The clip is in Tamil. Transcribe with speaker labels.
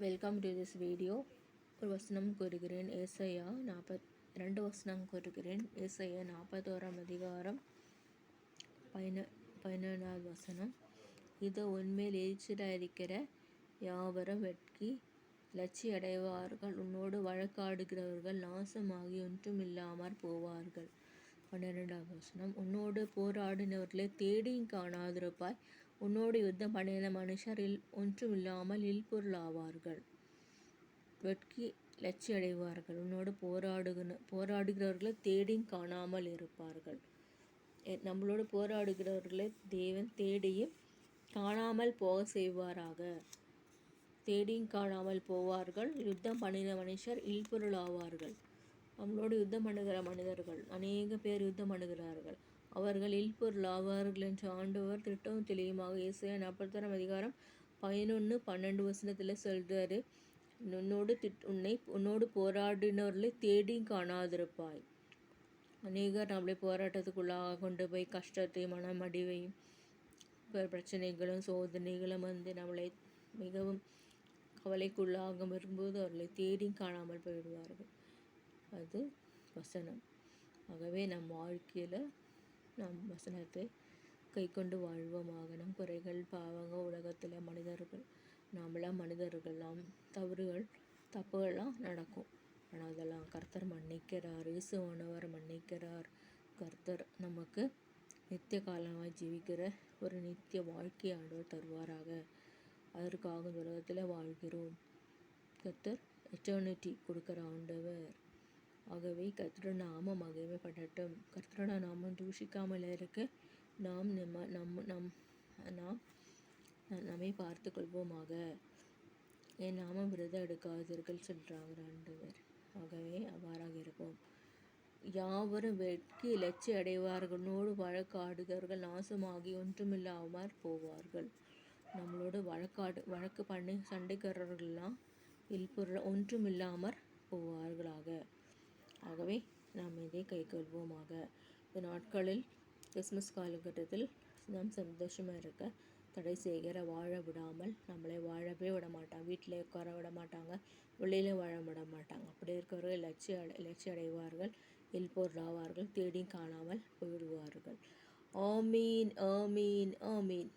Speaker 1: Welcome to this video. ஒரு வசனம் கூறுகிறேன். ஏசாயா 42 வசனம் கூறுகிறேன். ஏசாயா 41 அதிகாரம் 11வது வசனம். இதோ உன்மேல் எரிச்சலாயிருக்கிற யாவரும் வெட்கி லட்சி அடைவார்கள். உன்னோடு வழக்காடுகிறவர்கள் நாசமாகி ஒன்றுமில்லாமற் போவார்கள். 12வது வசனம். உன்னோடு போராடினவர்களை தேடியும் காணாதிருப்பாய். உன்னோடு யுத்தம் பண்ணின மனுஷர் ஒன்றுமில்லாமல் இல்பொருளாவார்கள். வெட்கி லட்சி அடைவார்கள். உன்னோடு போராடுகிறவர்களை தேடியும் காணாமல் இருப்பார்கள். நம்மளோடு போராடுகிறவர்களை தேவன் தேடியும் காணாமல் போக செய்வாராக. தேடியும் காணாமல் போவார்கள். யுத்தம் பண்ணின மனுஷர் இல்பொருளாவார்கள். நம்மளோடு யுத்தம் பண்ணுகிற மனிதர்கள் அநேக பேர் யுத்தம் பண்ணுகிறார்கள். அவர்கள் இல்பொருளாவார்கள் என்று ஆண்டவர் திட்டமும் தெளிவுமாக ஏசாயா 41 அதிகாரம் 11-12 வசனத்தில் சொல்றாரு. உன்னோடு போராடினவர்களை தேடி காணாதிருப்பாய். அநேகர் நம்மளை போராட்டத்துக்குள்ளாக கொண்டு போய் கஷ்டத்தையும் மனமடிவையும் பிரச்சனைகளும் சோதனைகளும் நம்மளை மிகவும் கவலைக்குள்ளாக வரும்போது அவர்களை தேடி காணாமல் போயிடுவார்கள். அது வசனம். ஆகவே நம் வாழ்க்கையில் நம் வசனத்தை கை கொண்டு வாழ்வோமாக. நம் குறைகள் பாவங்கள் உலகத்தில் மனிதர்கள் நாமெல்லாம் மனிதர்கள், நாம் தப்புகள்லாம் நடக்கும். ஆனால் அதெல்லாம் கர்த்தர் மன்னிக்கிறார். இயேசுவானவர் மன்னிக்கிறார். கர்த்தர் நமக்கு நித்திய காலமாக ஜீவிக்கிற ஒரு நித்திய வாழ்க்கை ஆண்டவர் தருவாராக. அதற்காக உலகத்தில் வாழ்கிறோம். கர்த்தர் எட்டர்னிட்டி கொடுக்குற ஆண்டவர். ஆகவே கர்த்தரோட நாமம் மகிமைப்படட்டும். கர்த்தரோட நாமம் தூஷிக்காமல் இருக்க நாம் நம்மை பார்த்து கொள்வோமாக. என் நாமம் விரதம் எடுக்காதீர்கள் சொல்கிறாங்க ஆண்டவர். ஆகவே அவ்வாறாக இருப்போம். யாவரும் வெட்கி லட்சி அடைவார்களோடு வழக்காடுகிறவர்கள் நாசமாகி ஒன்றுமில்லாமல் போவார்கள். நம்மளோடு வழக்கு பண்ணி சண்டைக்காரர்கள்லாம் இல்பொருள் ஒன்றுமில்லாமற் போவார்களாக. ஆகவே நாம் இதை கை கொள்வோமாக. இந்த நாட்களில் கிறிஸ்மஸ் காலகட்டத்தில் நாம் சந்தோஷமாக இருக்க தடை செய்கிற வாழ விடாமல் நம்மளை வாழவே விட மாட்டாங்க. வீட்டில் உட்கார விட மாட்டாங்க, வெளியில் வாழ விட மாட்டாங்க. அப்படி இருக்கிறவர்கள் லட்சி அடைவார்கள், இல்பொருளாவார்கள், தேடி காணாமல் போயிடுவார்கள். ஆமீன், ஆமீன், ஆமீன்.